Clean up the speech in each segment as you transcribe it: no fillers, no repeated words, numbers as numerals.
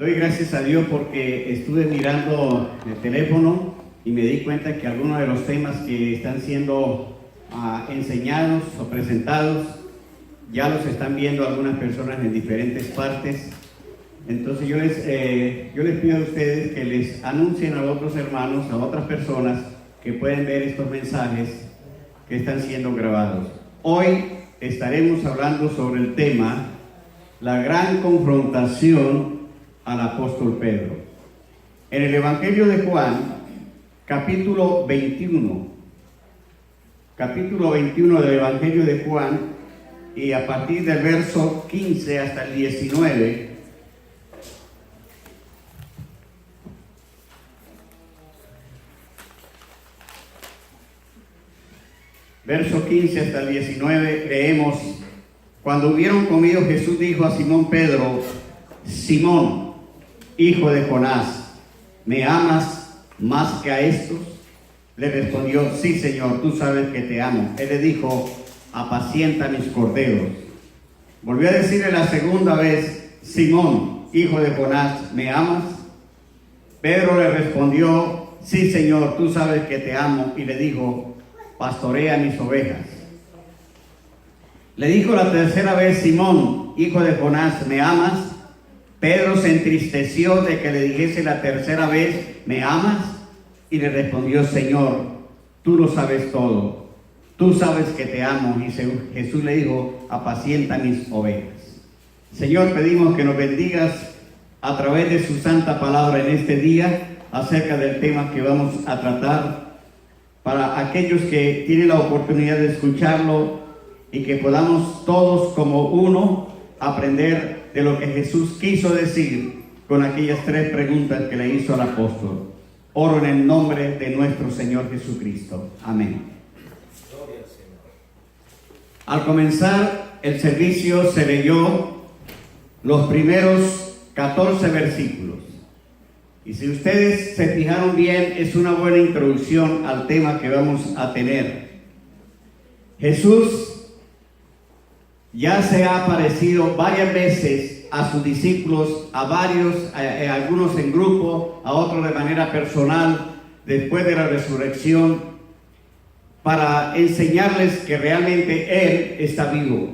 Doy gracias a Dios porque estuve mirando el teléfono y me di cuenta que algunos de los temas que están siendo enseñados o presentados ya los están viendo algunas personas en diferentes partes. Entonces yo les pido a ustedes que les anuncien a otros hermanos, a otras personas que pueden ver estos mensajes que están siendo grabados. Hoy estaremos hablando sobre el tema la gran confrontación al apóstol Pedro. En el Evangelio de Juan, capítulo 21 del Evangelio de Juan, y a partir del verso 15 hasta el 19, verso 15 hasta el 19, leemos: Cuando hubieron comido, Jesús dijo a Simón Pedro: Simón, hijo de Jonás, ¿me amas más que a estos? Le respondió: sí, Señor, tú sabes que te amo. Él le dijo: apacienta mis corderos. Volvió a decirle la segunda vez: Simón, hijo de Jonás, ¿me amas? Pedro le respondió: sí, Señor, tú sabes que te amo. Y le dijo: pastorea mis ovejas. Le dijo la tercera vez: Simón, hijo de Jonás, ¿me amas? Pedro se entristeció de que le dijese la tercera vez: ¿me amas? Y le respondió: Señor, tú lo sabes todo, tú sabes que te amo. Y Jesús le dijo: apacienta mis ovejas. Señor, pedimos que nos bendigas a través de su santa palabra en este día acerca del tema que vamos a tratar, para aquellos que tienen la oportunidad de escucharlo, y que podamos todos como uno aprender de lo que Jesús quiso decir con aquellas tres preguntas que le hizo al apóstol. Oro en el nombre de nuestro Señor Jesucristo. Amén. Al comenzar el servicio se leyó los primeros 14 versículos. Y si ustedes se fijaron bien, es una buena introducción al tema que vamos a tener. Jesús ya se ha aparecido varias veces a sus discípulos, a varios, algunos en grupo, a otros de manera personal, después de la resurrección, para enseñarles que realmente Él está vivo.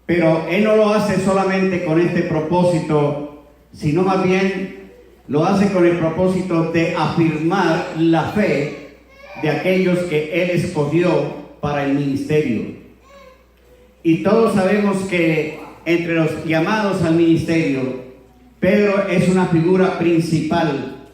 Pero Él no lo hace solamente con este propósito, sino más bien lo hace con el propósito de afirmar la fe de aquellos que Él escogió para el ministerio. Y todos sabemos que entre los llamados al ministerio, Pedro es una figura principal.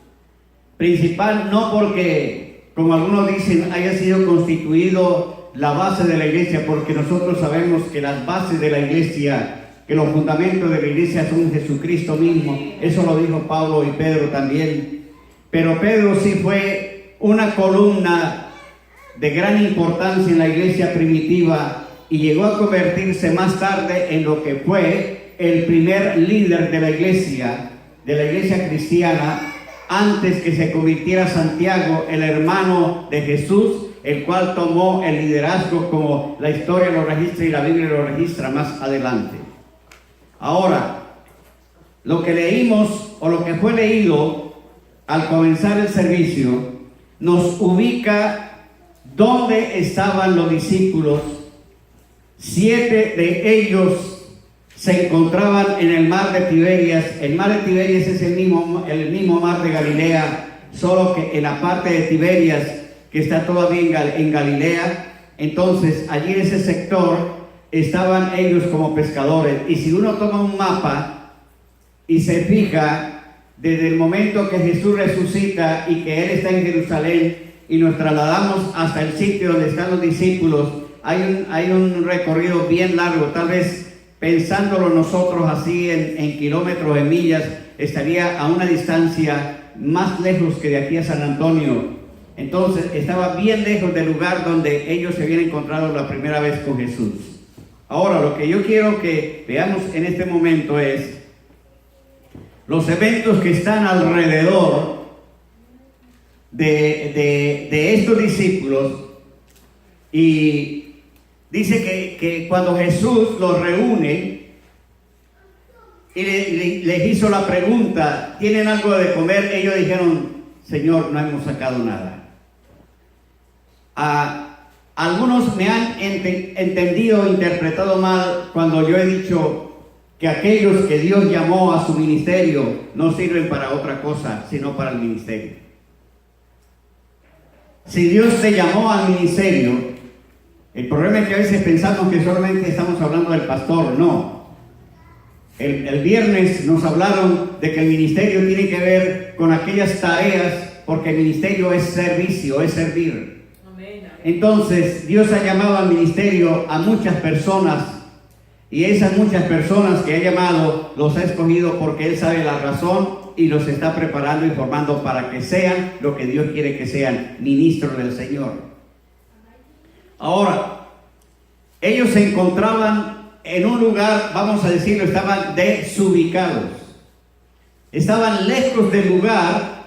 Principal no porque, como algunos dicen, haya sido constituido la base de la iglesia, porque nosotros sabemos que las bases de la iglesia, que los fundamentos de la iglesia son Jesucristo mismo. Eso lo dijo Pablo y Pedro también. Pero Pedro sí fue una columna de gran importancia en la iglesia primitiva, y llegó a convertirse más tarde en lo que fue el primer líder de la iglesia cristiana, antes que se convirtiera Santiago, el hermano de Jesús, el cual tomó el liderazgo, como la historia lo registra y la Biblia lo registra más adelante. Ahora, lo que leímos, o lo que fue leído al comenzar el servicio, nos ubica dónde estaban los discípulos. 7 de ellos se encontraban en el mar de Tiberias. El mar de Tiberias es el mismo mar de Galilea, solo que en la parte de Tiberias, que está todavía en Galilea, entonces allí en ese sector estaban ellos como pescadores. Y si uno toma un mapa y se fija, desde el momento que Jesús resucita y que Él está en Jerusalén, y nos trasladamos hasta el sitio donde están los discípulos, hay un recorrido bien largo. Tal vez pensándolo nosotros así en kilómetros, en millas, estaría a una distancia más lejos que de aquí a San Antonio. Entonces estaba bien lejos del lugar donde ellos se habían encontrado la primera vez con Jesús. Ahora, lo que yo quiero que veamos en este momento es los eventos que están alrededor de estos discípulos. Y dice que cuando Jesús los reúne, y les hizo la pregunta, ¿tienen algo de comer? Ellos dijeron, Señor, no hemos sacado nada. Algunos me han entendido, interpretado mal cuando yo he dicho que aquellos que Dios llamó a su ministerio no sirven para otra cosa, sino para el ministerio. Si Dios te llamó al ministerio, el problema es que a veces pensamos que solamente estamos hablando del pastor. No. El viernes nos hablaron de que el ministerio tiene que ver con aquellas tareas, porque el ministerio es servicio, es servir. Entonces, Dios ha llamado al ministerio a muchas personas, y esas muchas personas que ha llamado, los ha escogido porque Él sabe la razón y los está preparando y formando para que sean lo que Dios quiere que sean, ministros del Señor. Ahora, ellos se encontraban en un lugar, vamos a decirlo, estaban desubicados. Estaban lejos del lugar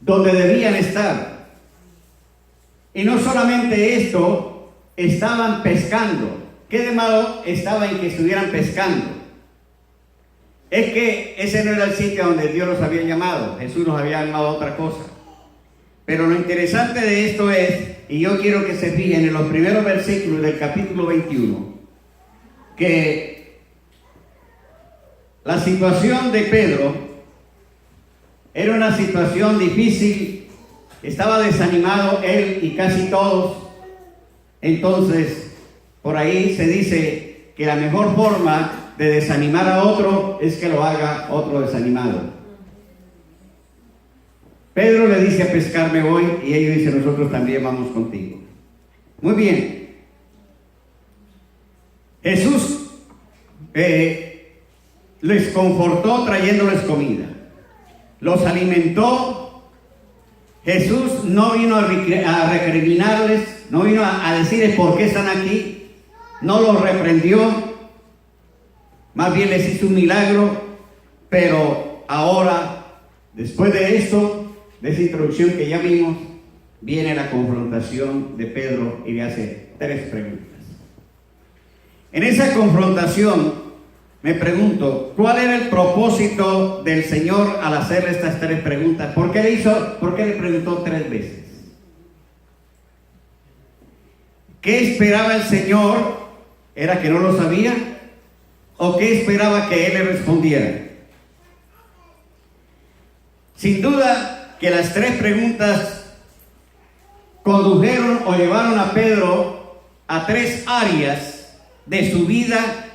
donde debían estar. Y no solamente esto, estaban pescando. ¿Qué de malo estaba en que estuvieran pescando? Es que ese no era el sitio donde Dios los había llamado. Jesús los había llamado a otra cosa. Pero lo interesante de esto es, y yo quiero que se fijen en los primeros versículos del capítulo 21, que la situación de Pedro era una situación difícil, estaba desanimado él y casi todos. Entonces, por ahí se dice que la mejor forma de desanimar a otro es que lo haga otro desanimado. Pedro le dice, a pescar me voy, y ellos dicen, nosotros también vamos contigo. Muy bien. Jesús les confortó trayéndoles comida, los alimentó. Jesús no vino a recriminarles, no vino a decirles por qué están aquí, no los reprendió, más bien les hizo un milagro. Pero ahora, después de esto, de esa introducción que ya vimos, viene la confrontación de Pedro y le hace 3 preguntas. En esa confrontación me pregunto, ¿cuál era el propósito del Señor al hacerle estas 3 preguntas? ¿Por qué le preguntó 3 veces? ¿Qué esperaba el Señor? ¿Era que no lo sabía? ¿O qué esperaba que Él le respondiera? Sin duda que las 3 preguntas condujeron o llevaron a Pedro a 3 áreas de su vida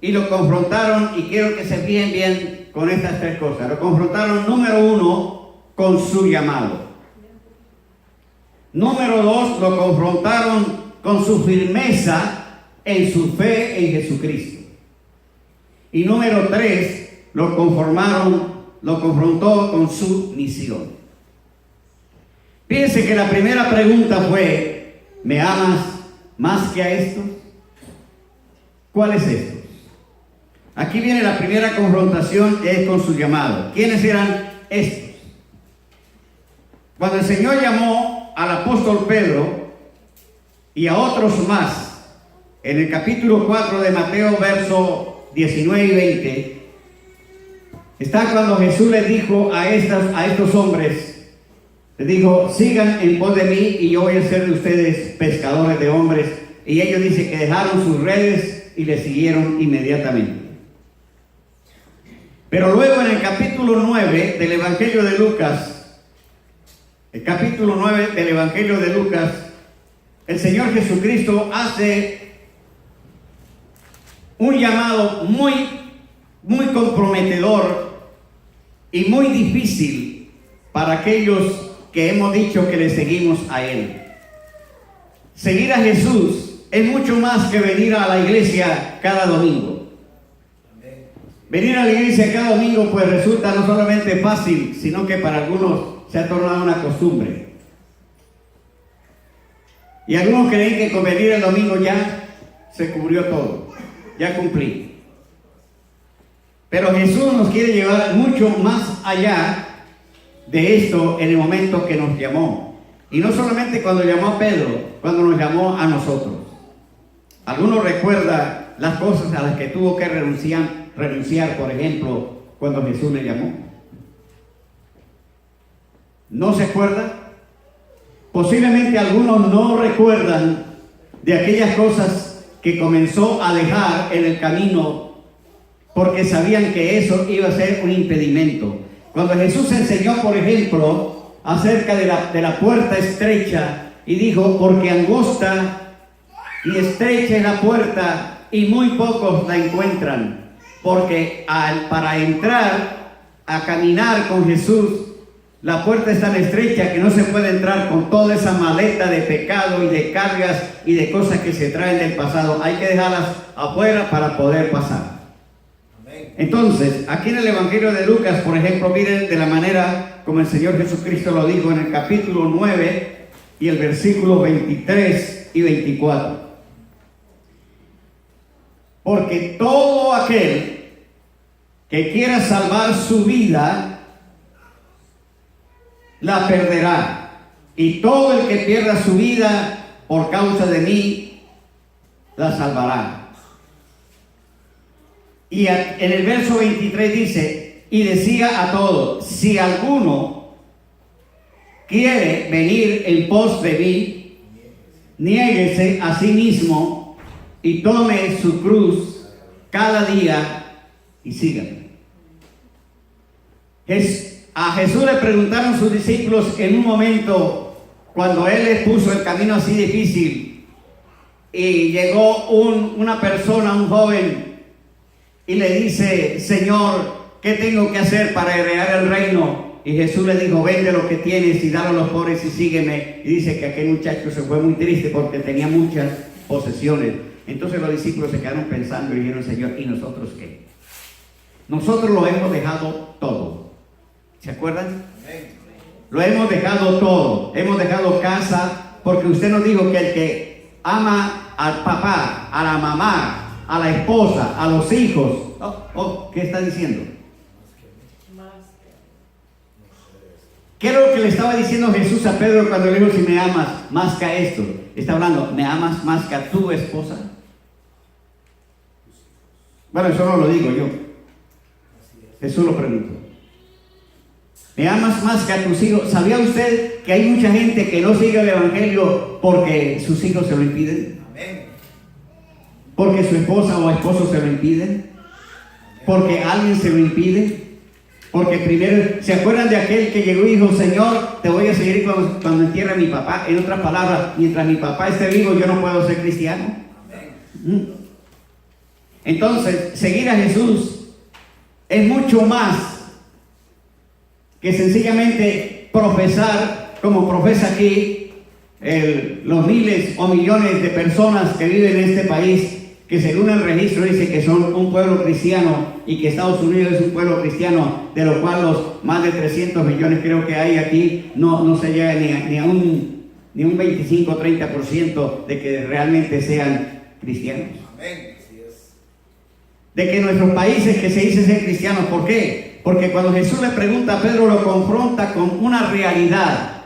y lo confrontaron, y quiero que se fijen bien con estas 3 cosas. Lo confrontaron, número 1, con su llamado. Número 2, lo confrontaron con su firmeza en su fe en Jesucristo. Y número 3, lo confrontó con su misión. Fíjense que la primera pregunta fue, ¿me amas más que a estos? ¿Cuál es esto? Aquí viene la primera confrontación, que es con su llamado. ¿Quiénes eran estos? Cuando el Señor llamó al apóstol Pedro y a otros más, en el capítulo 4 de Mateo, verso 19 y 20, está cuando Jesús les dijo a estos hombres, les dijo, sigan en pos de mí y yo voy a hacer de ustedes pescadores de hombres. Y ellos dicen que dejaron sus redes y le siguieron inmediatamente. Pero luego en el capítulo 9 del Evangelio de Lucas, el Señor Jesucristo hace un llamado muy comprometedor y muy difícil para aquellos que hemos dicho que le seguimos a Él. Seguir a Jesús es mucho más que venir a la iglesia cada domingo. Venir a la iglesia cada domingo pues resulta no solamente fácil, sino que para algunos se ha tornado una costumbre. Y algunos creen que con venir el domingo ya se cubrió todo, ya cumplí. Pero Jesús nos quiere llevar mucho más allá de esto en el momento que nos llamó. Y no solamente cuando llamó a Pedro, cuando nos llamó a nosotros. Algunos recuerdan las cosas a las que tuvo que renunciar renunciar, por ejemplo, cuando Jesús le llamó? ¿No se acuerda? Posiblemente algunos no recuerdan de aquellas cosas que comenzó a dejar en el camino porque sabían que eso iba a ser un impedimento. Cuando Jesús enseñó, por ejemplo, acerca de la puerta estrecha y dijo, porque angosta y estrecha es la puerta y muy pocos la encuentran, porque para entrar a caminar con Jesús, la puerta es tan estrecha que no se puede entrar con toda esa maleta de pecado y de cargas y de cosas que se traen del pasado. Hay que dejarlas afuera para poder pasar. Entonces, aquí en el Evangelio de Lucas, por ejemplo, miren de la manera como el Señor Jesucristo lo dijo en el capítulo 9 y el versículo 23 y 24. Porque todo aquel que quiera salvar su vida, la perderá. Y todo el que pierda su vida por causa de mí, la salvará. Y en el verso 23 dice, y decía a todos, si alguno quiere venir en pos de mí, niéguese a sí mismo y tome su cruz cada día y sígame. A Jesús le preguntaron sus discípulos en un momento cuando Él les puso el camino así difícil y llegó una persona, un joven, y le dice, Señor, ¿qué tengo que hacer para heredar el reino? Y Jesús le dijo, vende lo que tienes y dalo a los pobres y sígueme. Y dice que aquel muchacho se fue muy triste porque tenía muchas posesiones. Entonces los discípulos se quedaron pensando y dijeron, Señor, ¿y nosotros qué? Nosotros lo hemos dejado todo. ¿Se acuerdan? Lo hemos dejado todo. Hemos dejado casa, porque usted nos dijo que el que ama al papá, a la mamá, a la esposa, a los hijos. ¿Qué está diciendo? ¿Qué es lo que le estaba diciendo Jesús a Pedro cuando le dijo, si me amas más que a esto? Está hablando, ¿me amas más que a tu esposa? Bueno, eso no lo digo yo. Jesús lo preguntó. ¿Me amas más que a tus hijos? ¿Sabía usted que hay mucha gente que no sigue el Evangelio porque sus hijos se lo impiden? Porque su esposa o esposo se lo impiden, porque alguien se lo impide, porque primero, ¿se acuerdan de aquel que llegó y dijo, Señor, te voy a seguir cuando entierre a mi papá? En otras palabras, mientras mi papá esté vivo, yo no puedo ser cristiano. Entonces, seguir a Jesús es mucho más que sencillamente profesar, como profesa aquí, los miles o millones de personas que viven en este país, que según el registro dice que son un pueblo cristiano y que Estados Unidos es un pueblo cristiano, de lo cual los más de 300 millones creo que hay aquí, no se llega ni a un 25 o 30% de que realmente sean cristianos. De que nuestros países que se dicen ser cristianos, ¿por qué? Porque cuando Jesús le pregunta a Pedro, lo confronta con una realidad.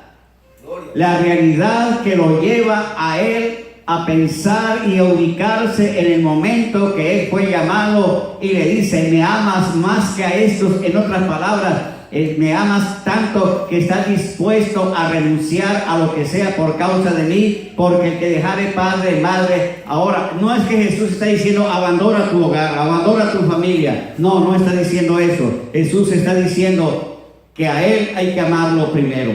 La realidad que lo lleva a él a pensar y a ubicarse en el momento que él fue llamado, y le dice, me amas más que a estos. En otras palabras, me amas tanto que estás dispuesto a renunciar a lo que sea por causa de mí, porque el que dejare padre y madre. Ahora, no es que Jesús está diciendo abandona tu hogar, abandona tu familia. No está diciendo eso. Jesús está diciendo que a Él hay que amarlo primero.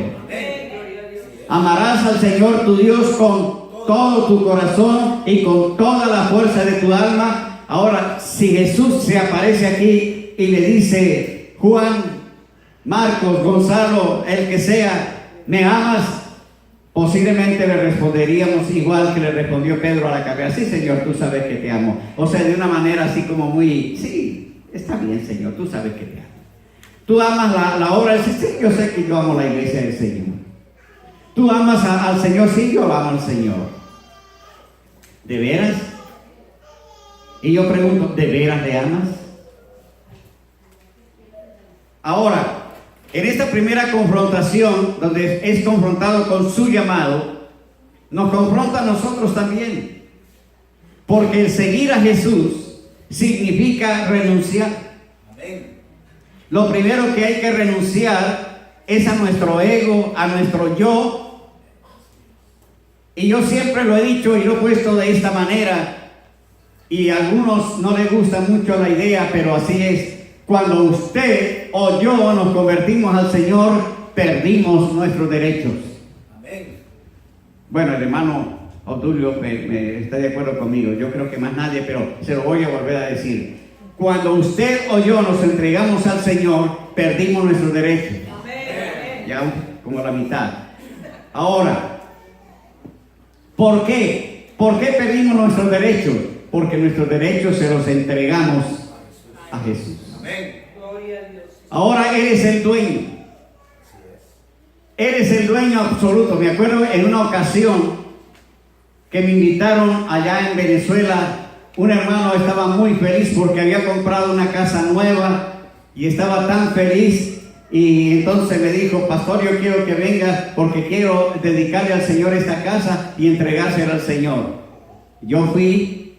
Amarás al Señor tu Dios con todo tu corazón y con toda la fuerza de tu alma. Ahora, si Jesús se aparece aquí y le dice, Juan, Marcos, Gonzalo, el que sea, ¿me amas? Posiblemente le responderíamos igual que le respondió Pedro a la cabeza, sí, Señor, tú sabes que te amo. O sea, de una manera así como muy, sí, está bien, Señor, tú sabes que te amo. Tú amas la obra del Señor, sí, yo sé que yo amo la iglesia del Señor. Tú amas al Señor, sí, yo amo al Señor. ¿De veras? Y yo pregunto, ¿de veras le amas? Ahora, en esta primera confrontación, donde es confrontado con su llamado, nos confronta a nosotros también. Porque el seguir a Jesús significa renunciar. Lo primero que hay que renunciar es a nuestro ego, a nuestro yo. Y yo siempre lo he dicho y lo he puesto de esta manera. Y a algunos no les gusta mucho la idea, pero así es. Cuando usted o yo nos convertimos al Señor, perdimos nuestros derechos. Amén. Bueno, el hermano Obdulio me está de acuerdo conmigo. Yo creo que más nadie, pero se lo voy a volver a decir. Cuando usted o yo nos entregamos al Señor, perdimos nuestros derechos. Amén. Ya como la mitad. Ahora, ¿por qué? ¿Por qué perdimos nuestros derechos? Porque nuestros derechos se los entregamos a Jesús. Amén. Ahora eres el dueño. Eres el dueño absoluto. Me acuerdo en una ocasión que me invitaron allá en Venezuela. Un hermano estaba muy feliz porque había comprado una casa nueva y estaba tan feliz. Y entonces me dijo: pastor, yo quiero que venga porque quiero dedicarle al Señor esta casa y entregársela al Señor. Yo fui,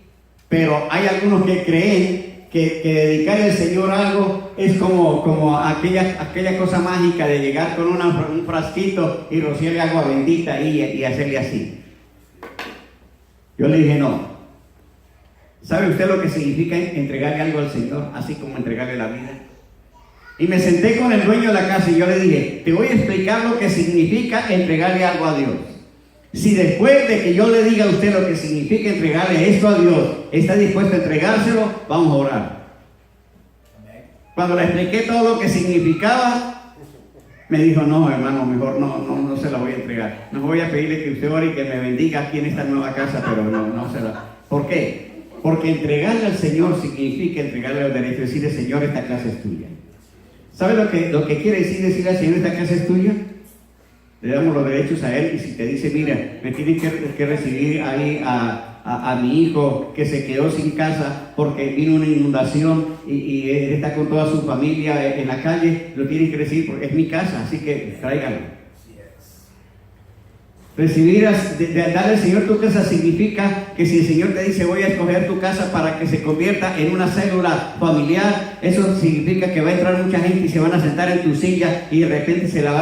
pero hay algunos que creen que dedicarle al Señor algo es como aquella cosa mágica de llegar con un frasquito y rociarle agua bendita y hacerle así. Yo le dije: no. ¿Sabe usted lo que significa entregarle algo al Señor? Así como entregarle la vida. Y me senté con el dueño de la casa y yo le dije: te voy a explicar lo que significa entregarle algo a Dios. Si después de que yo le diga a usted lo que significa entregarle esto a Dios, está dispuesto a entregárselo, vamos a orar. Cuando le expliqué todo lo que significaba, me dijo: no, hermano, mejor no se la voy a entregar. No voy a pedirle que usted ore y que me bendiga aquí en esta nueva casa, pero no se la... ¿Por qué? Porque entregarle al Señor significa entregarle los derechos, decirle: Señor, esta casa es tuya. ¿Sabe lo que quiere decirle al Señor: esta casa es tuya? Le damos los derechos a Él. Y si te dice: mira, me tienen que recibir ahí a mi hijo que se quedó sin casa porque vino una inundación y él está con toda su familia en la calle, lo tienen que recibir porque es mi casa, así que tráigalo. Recibir, darle al Señor tu casa significa que si el Señor te dice: voy a escoger tu casa para que se convierta en una célula familiar, eso significa que va a entrar mucha gente y se van a sentar en tu silla y de repente alguien se la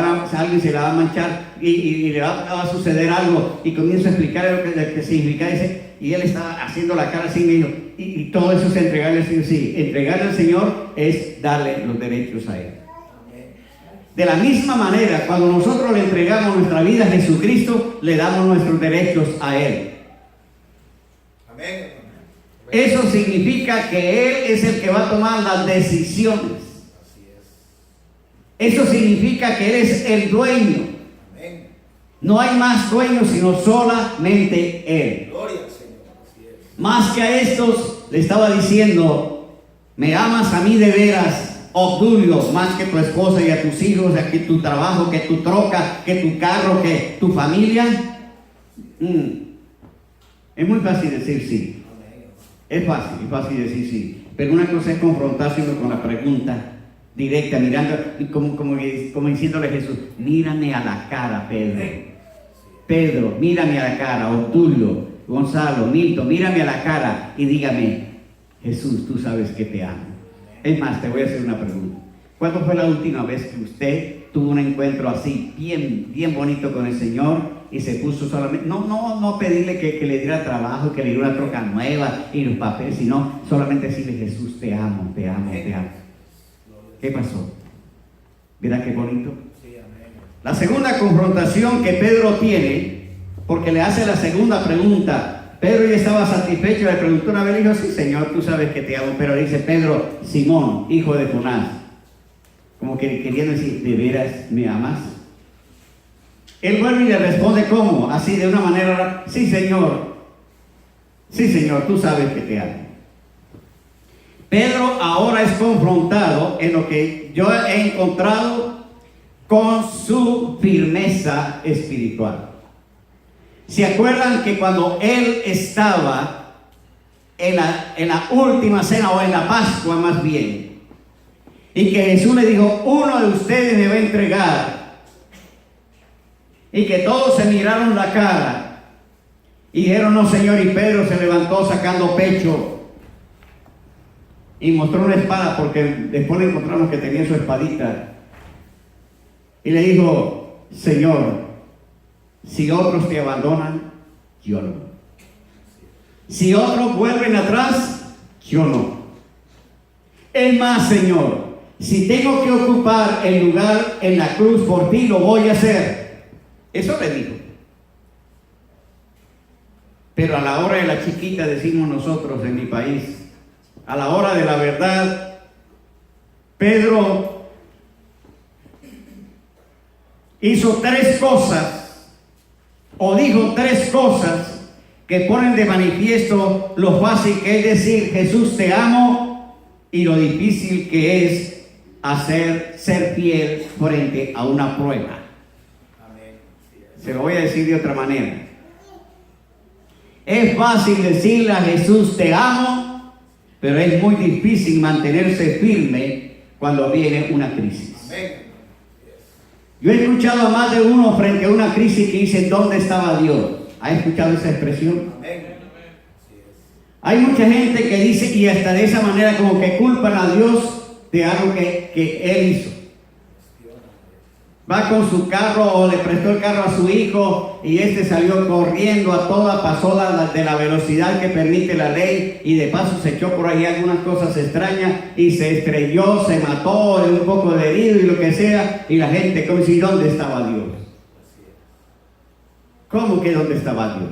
va a manchar y le va a suceder algo, y comienza a explicar lo que significa ese, y él está haciendo la cara así, medio, y todo eso es entregarle al Señor. Sí, entregarle al Señor es darle los derechos a Él. De la misma manera, cuando nosotros le entregamos nuestra vida a Jesucristo, le damos nuestros derechos a Él. Amén. Eso significa que Él es el que va a tomar las decisiones. Eso significa que Él es el dueño. Amén. No hay más dueños sino solamente Él. Gloria al Señor. Así es. Más que a estos, le estaba diciendo: ¿me amas a mí de veras, Obdulio, más que tu esposa y a tus hijos, a que tu trabajo, que tu troca, que tu carro, que tu familia? Es muy fácil decir sí. Es fácil decir sí. Pero una cosa es confrontarse uno con la pregunta directa, mirando, como diciéndole a Jesús: mírame a la cara, Pedro. Pedro, mírame a la cara. Obdulio, Gonzalo, Milton, mírame a la cara y dígame: Jesús, tú sabes que te amo. Es más, te voy a hacer una pregunta. ¿Cuándo fue la última vez que usted tuvo un encuentro así, bien bonito con el Señor y se puso solamente, no pedirle que le diera trabajo, que le diera una troca nueva y los papeles, sino solamente decirle: Jesús, te amo, te amo, te amo? ¿Qué pasó? ¿Verdad qué bonito? La segunda confrontación que Pedro tiene, porque le hace la segunda pregunta. Pedro ya estaba satisfecho, le preguntó una vez y dijo: sí, Señor, tú sabes que te amo. Pero dice Pedro: Simón, hijo de Jonás, como que queriendo decir: ¿de veras me amas? Él vuelve y le responde: ¿cómo? Así, de una manera: sí, Señor, tú sabes que te amo. Pedro ahora es confrontado en lo que yo he encontrado con su firmeza espiritual. ¿Se acuerdan que cuando él estaba en la última cena, o en la Pascua más bien, y que Jesús le dijo: uno de ustedes me va a entregar, y que todos se miraron la cara y dijeron: no, Señor? Y Pedro se levantó sacando pecho y mostró una espada, porque después le encontramos que tenía su espadita, y le dijo: Señor, si otros te abandonan, yo no. Si otros vuelven atrás, yo no. Es más, Señor, si tengo que ocupar el lugar en la cruz por ti, lo voy a hacer. Eso le dijo. Pero a la hora de la chiquita, decimos nosotros en mi país, a la hora de la verdad, Pedro hizo tres cosas, o dijo tres cosas, que ponen de manifiesto lo fácil que es decir: Jesús, te amo, y lo difícil que es ser fiel frente a una prueba. Se lo voy a decir de otra manera. Es fácil decirle a Jesús: te amo, pero es muy difícil mantenerse firme cuando viene una crisis. Yo he escuchado a más de uno frente a una crisis que dice: ¿dónde estaba Dios? ¿Ha escuchado esa expresión? Hay mucha gente que dice, y hasta de esa manera como que culpan a Dios de algo que Él hizo. Va con su carro o le prestó el carro a su hijo y este salió corriendo a toda, pasó de la velocidad que permite la ley y de paso se echó por ahí algunas cosas extrañas y se estrelló, se mató, un poco de herido y lo que sea, y la gente como si: ¿dónde estaba Dios? ¿Cómo que dónde estaba Dios?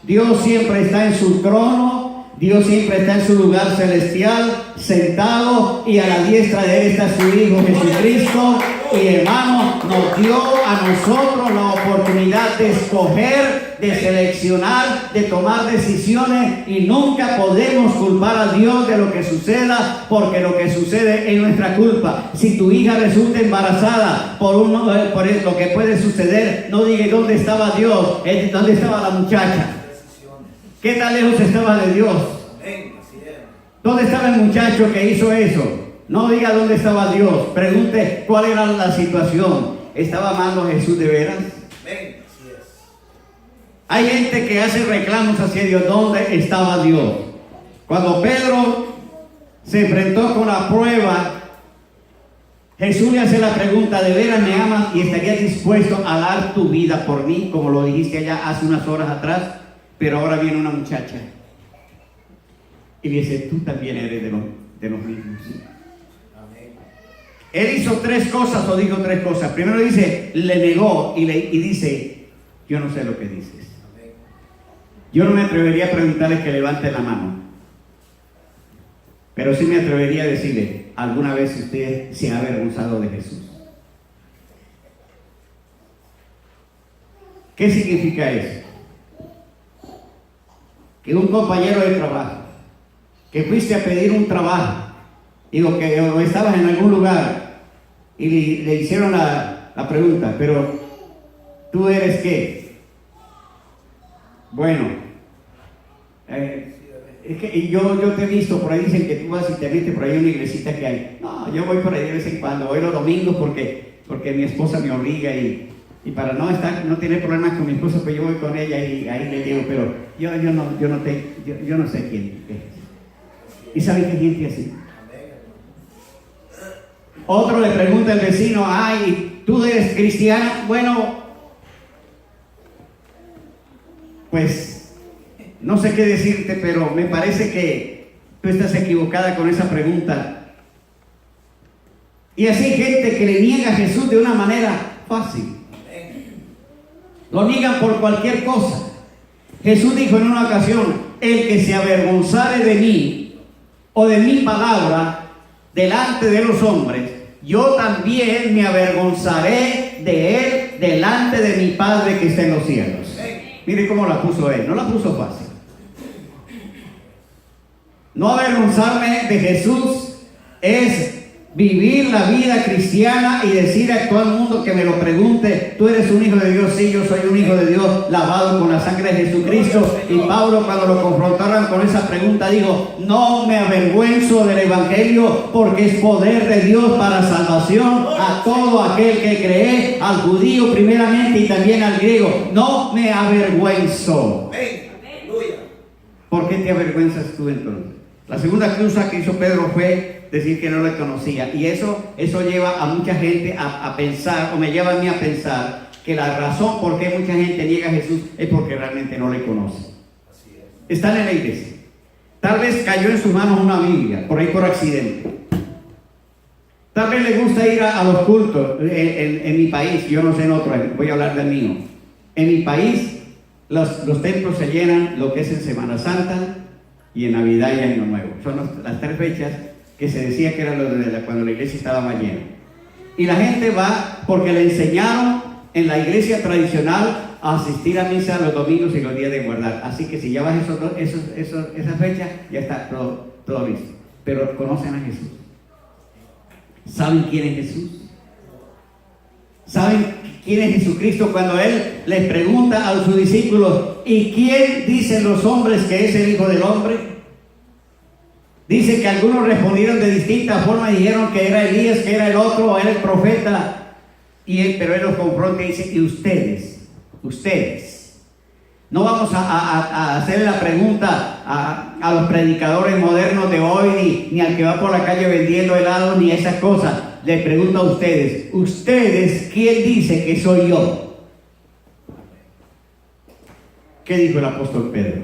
Dios siempre está en su trono. Dios siempre está en su lugar celestial, sentado, y a la diestra de Él está su Hijo Jesucristo. Y hermano, nos dio a nosotros la oportunidad de escoger, de seleccionar, de tomar decisiones, y nunca podemos culpar a Dios de lo que suceda, porque lo que sucede es nuestra culpa. Si tu hija resulta embarazada por lo que puede suceder, no digas: ¿dónde estaba Dios? ¿Dónde estaba la muchacha? ¿Qué tan lejos estaba de Dios? ¿Dónde estaba el muchacho que hizo eso? No diga dónde estaba Dios. Pregunte cuál era la situación. ¿Estaba amando a Jesús de veras? Hay gente que hace reclamos hacia Dios. ¿Dónde estaba Dios? Cuando Pedro se enfrentó con la prueba, Jesús le hace la pregunta: ¿de veras me amas y estarías dispuesto a dar tu vida por mí? Como lo dijiste allá hace unas horas atrás. Pero ahora viene una muchacha y le dice: tú también eres de los mismos. Amén. Él hizo tres cosas, o dijo tres cosas. Primero dice, le negó y dice: yo no sé lo que dices. Amén. Yo no me atrevería a preguntarle que levante la mano, pero sí me atrevería a decirle: ¿alguna vez usted se ha avergonzado de Jesús? ¿Qué significa eso? Que un compañero de trabajo, que fuiste a pedir un trabajo, digo que o estabas en algún lugar y le hicieron la pregunta: pero ¿tú eres qué? Bueno, es que yo te he visto por ahí, dicen que tú vas y te viste por ahí una iglesita que hay. No, yo voy por ahí de vez en cuando, voy los domingos porque mi esposa me obliga y para no tener problemas con mi esposa, pues yo voy con ella y ahí le digo: pero yo no sé quién es. ¿Y sabe qué gente así? Otro le pregunta al vecino: ay, ¿tú eres cristiana? Bueno, pues no sé qué decirte, pero me parece que tú estás equivocada con esa pregunta. Y así hay gente que le niega a Jesús de una manera fácil. Lo niegan por cualquier cosa. Jesús dijo en una ocasión: el que se avergonzare de mí o de mi palabra delante de los hombres, yo también me avergonzaré de él delante de mi Padre que está en los cielos. Mire cómo la puso él, no la puso fácil. No avergonzarme de Jesús es vivir la vida cristiana y decir a todo el mundo que me lo pregunte: ¿tú eres un hijo de Dios? Sí, yo soy un hijo de Dios, lavado con la sangre de Jesucristo. Y Pablo, cuando lo confrontaron con esa pregunta, dijo: no me avergüenzo del evangelio, porque es poder de Dios para salvación a todo aquel que cree, al judío primeramente y también al griego. No me avergüenzo. ¿Por qué te avergüenzas tú entonces? La segunda cosa que hizo Pedro fue decir que no le conocía. Y eso lleva a mucha gente a pensar, o me lleva a mí a pensar, que la razón por qué mucha gente niega a Jesús es porque realmente no le conoce. Están en la iglesia. Tal vez cayó en sus manos una Biblia, por ahí por accidente. Tal vez le gusta ir a los cultos. En mi país, yo no sé en otro, voy a hablar del mío. En mi país, los templos se llenan lo que es en Semana Santa y en Navidad y Año Nuevo. Son las tres fechas que se decía que eran cuando la iglesia estaba más llena. Y la gente va porque le enseñaron en la iglesia tradicional a asistir a misa los domingos y los días de guardar. Así que si ya vas esa fecha, ya está todo listo. Pero conocen a Jesús. ¿Saben quién es Jesús? ¿Saben quién es Jesucristo? Cuando Él les pregunta a sus discípulos, ¿y quién dicen los hombres que es el Hijo del Hombre? Dice que algunos respondieron de distintas formas, dijeron que era Elías, que era el otro, o era el profeta. Pero Él los confronta y dice, ¿y ustedes? No vamos a hacer la pregunta a los predicadores modernos de hoy, ni al que va por la calle vendiendo helados, ni esas cosas. Les pregunto a ustedes, ¿quién dice que soy yo? ¿Qué dijo el apóstol Pedro?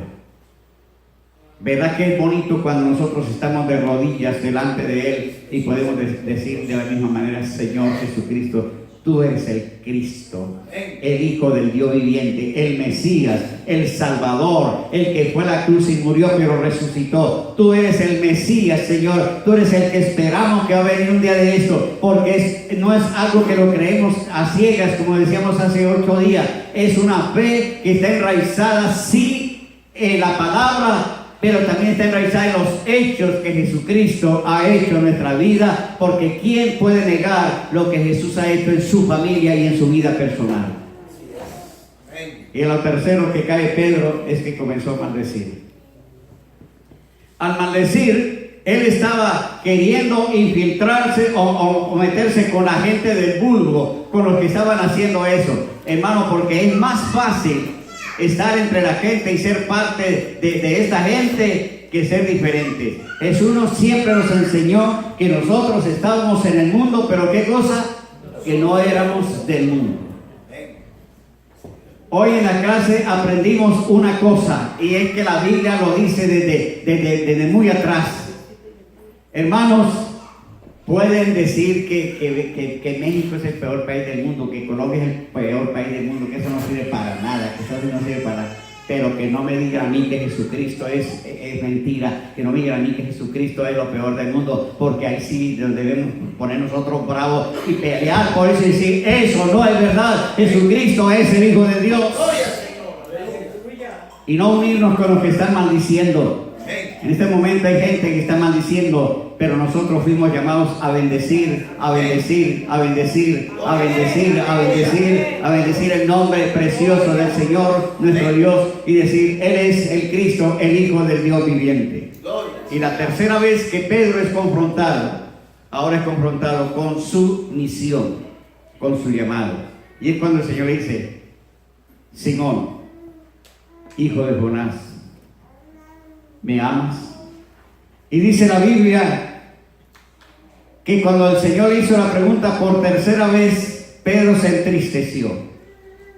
¿Verdad que es bonito cuando nosotros estamos de rodillas delante de Él y podemos decir de la misma manera, Señor Jesucristo, tú eres el Cristo, el Hijo del Dios viviente, el Mesías, el Salvador, el que fue a la cruz y murió pero resucitó. Tú eres el Mesías, Señor. Tú eres el que esperamos que va a venir un día de esto, porque no es algo que lo creemos a ciegas, como decíamos hace 8 días. Es una fe que está enraizada, sí, en la palabra, pero también está enraizada en los hechos que Jesucristo ha hecho en nuestra vida, porque ¿quién puede negar lo que Jesús ha hecho en su familia y en su vida personal? Y lo tercero que cae Pedro es que comenzó a maldecir. Al maldecir, él estaba queriendo infiltrarse o meterse con la gente del vulgo, con los que estaban haciendo eso, hermano, porque es más fácil estar entre la gente y ser parte de esta gente que ser diferente. Jesús siempre nos enseñó que nosotros estábamos en el mundo, pero ¿qué cosa? Que no éramos del mundo. Hoy en la clase aprendimos una cosa, y es que la Biblia lo dice desde muy atrás. Hermanos, pueden decir que México es el peor país del mundo, que Colombia es el peor país del mundo, que eso no sirve para nada, que eso no sirve para nada. Pero que no me digan a mí que Jesucristo es mentira, que no me digan a mí que Jesucristo es lo peor del mundo, porque ahí sí debemos poner nosotros bravos y pelear por eso y decir, eso no es verdad, Jesucristo es el Hijo de Dios. Y no unirnos con los que están maldiciendo. En este momento hay gente que está maldiciendo, pero nosotros fuimos llamados a bendecir, a bendecir, a bendecir, a bendecir, a bendecir, a bendecir el nombre precioso del Señor, nuestro Dios, y decir, Él es el Cristo, el Hijo del Dios viviente. Y la tercera vez que Pedro es confrontado, ahora es confrontado con su misión, con su llamado. Y es cuando el Señor le dice, Simón, hijo de Jonás, ¿me amas? Y dice la Biblia que cuando el Señor hizo la pregunta por tercera vez, Pedro se entristeció.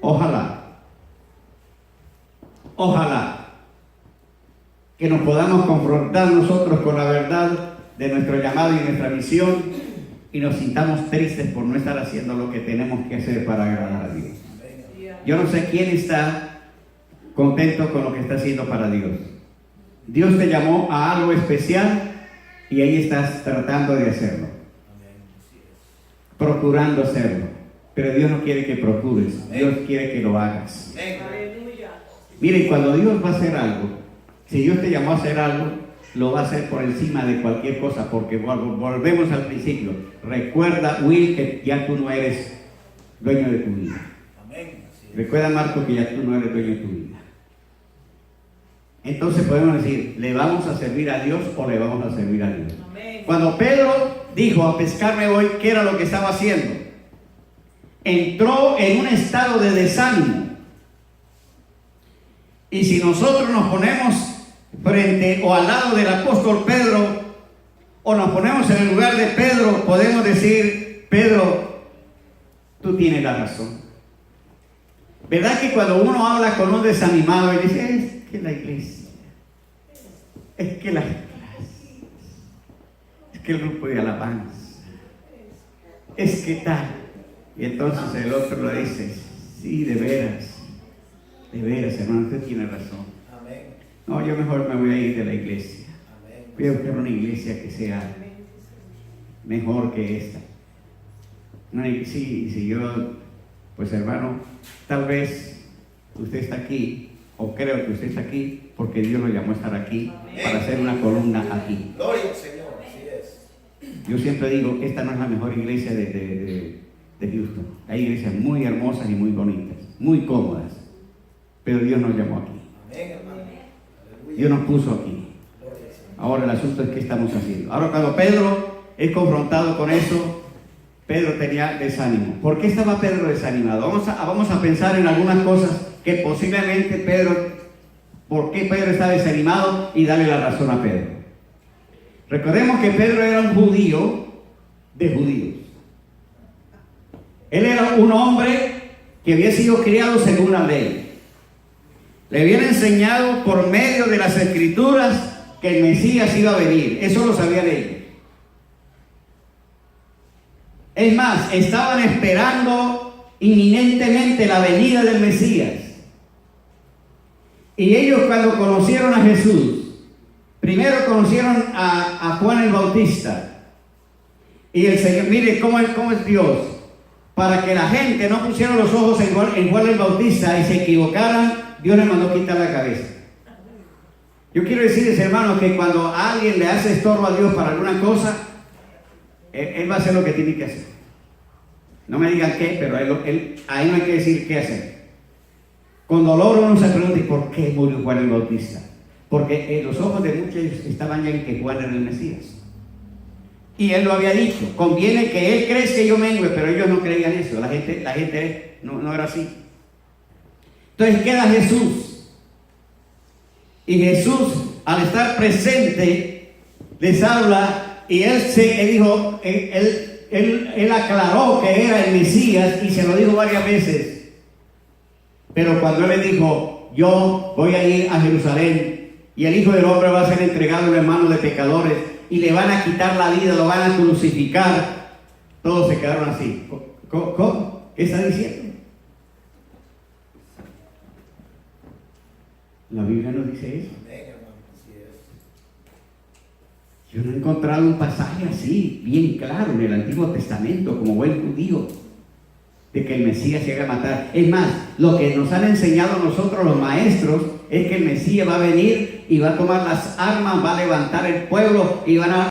Ojalá que nos podamos confrontar nosotros con la verdad de nuestro llamado y nuestra misión y nos sintamos tristes por no estar haciendo lo que tenemos que hacer para agradar a Dios. Yo no sé quién está contento con lo que está haciendo para Dios. Dios te llamó a algo especial y ahí estás tratando de hacerlo, procurando hacerlo, pero Dios no quiere que procures, Dios quiere que lo hagas. Miren, cuando Dios va a hacer algo, si Dios te llamó a hacer algo, lo va a hacer por encima de cualquier cosa, porque volvemos al principio. Recuerda, Will, que ya tú no eres dueño de tu vida. Recuerda, Marco, que ya tú no eres dueño de tu vida. Entonces podemos decir, ¿le vamos a servir a Dios o le vamos a servir a Dios? Amén. Cuando Pedro dijo, a pescarme hoy, ¿qué era lo que estaba haciendo? Entró en un estado de desánimo. Y si nosotros nos ponemos frente o al lado del apóstol Pedro, o nos ponemos en el lugar de Pedro, podemos decir: Pedro, tú tienes la razón. ¿Verdad que cuando uno habla con un desanimado y dice: es que la iglesia, es que las clases, es que el grupo de alabanza, es que tal? Y entonces el otro le dice: sí, de veras, hermano, usted tiene razón. No, yo mejor me voy a ir de la iglesia. Voy a buscar una iglesia que sea mejor que esta. Si yo, pues hermano, tal vez usted está aquí, o creo que usted está aquí, porque Dios lo llamó a estar aquí, para hacer una columna aquí. Gloria al Señor, así es. Yo siempre digo, esta no es la mejor iglesia de Houston. Hay iglesias muy hermosas y muy bonitas, muy cómodas, pero Dios nos llamó aquí. Amén, hermano. Dios nos puso aquí. Ahora el asunto es qué estamos haciendo. Ahora cuando Pedro es confrontado con eso, Pedro tenía desánimo. ¿Por qué estaba Pedro desanimado? Vamos a pensar en algunas cosas que posiblemente ¿por qué Pedro está desanimado? Y darle la razón a Pedro. Recordemos que Pedro era un judío de judíos. Él era un hombre que había sido criado según la ley. Le habían enseñado por medio de las escrituras que el Mesías iba a venir. Eso lo sabían ellos. Es más, estaban esperando inminentemente la venida del Mesías. Y ellos, cuando conocieron a Jesús, primero conocieron a Juan el Bautista. Y el Señor, mire cómo es Dios. Para que la gente no pusiera los ojos en Juan el Bautista y se equivocaran, Dios le mandó quitar la cabeza. Yo quiero decirles, hermanos, que cuando alguien le hace estorbo a Dios para alguna cosa, Él va a hacer lo que tiene que hacer. No me digan qué, pero ahí no hay que decir qué hacer. Con dolor uno se pregunta: ¿y por qué murió Juan el Bautista? Porque los ojos de muchos estaban ya en que Juan era el Mesías. Y él lo había dicho: conviene que él crezca y yo mengue, pero ellos no creían eso. La gente no era así. Entonces queda Jesús. Y Jesús, al estar presente, les habla y él aclaró que era el Mesías y se lo dijo varias veces. Pero cuando él le dijo: yo voy a ir a Jerusalén y el Hijo del Hombre va a ser entregado en manos de pecadores y le van a quitar la vida, lo van a crucificar, todos se quedaron así. ¿Cómo? ¿Qué está diciendo? La Biblia no dice eso. Yo no he encontrado un pasaje así, bien claro, en el Antiguo Testamento, como buen judío, de que el Mesías se haga matar. Es más, lo que nos han enseñado nosotros los maestros es que el Mesías va a venir y va a tomar las armas, va a levantar el pueblo y van a